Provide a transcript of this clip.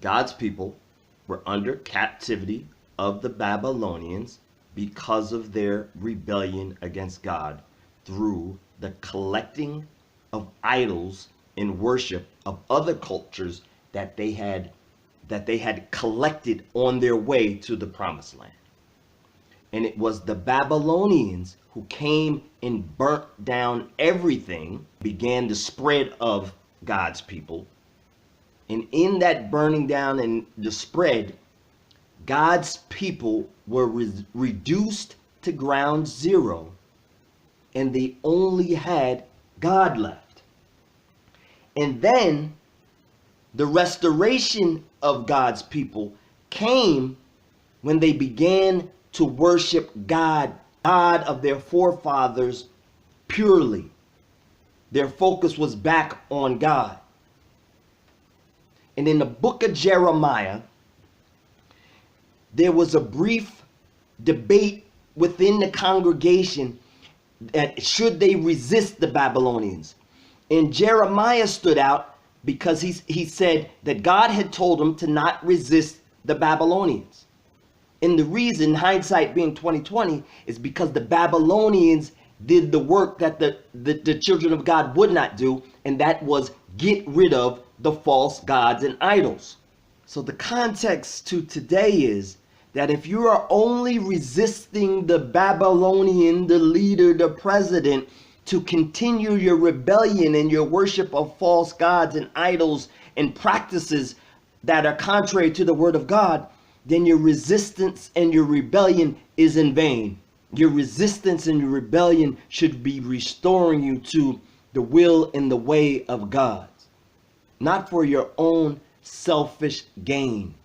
God's people were under captivity of the Babylonians because of their rebellion against God through the collecting of idols in worship of other cultures that they had collected on their way to the promised land. And it was the Babylonians who came and burnt down everything, began the spread of God's people. And in that burning down and the spread, God's people were reduced to ground zero, and they only had God left. And then the restoration of God's people came when they began to worship God of their forefathers purely. Their focus was back on God. And in the book of Jeremiah, there was a brief debate within the congregation that should they resist the Babylonians. And Jeremiah stood out because he said that God had told him to not resist the Babylonians. And the reason, hindsight being 2020, is because the Babylonians did the work that the children of God would not do, and that was get rid of the false gods and idols. So the context to today is that if you are only resisting the Babylonian, the leader, the president, to continue your rebellion and your worship of false gods and idols and practices that are contrary to the word of God, then your resistance and your rebellion is in vain. Your resistance and your rebellion should be restoring you to the will and the way of God, not for your own selfish gain.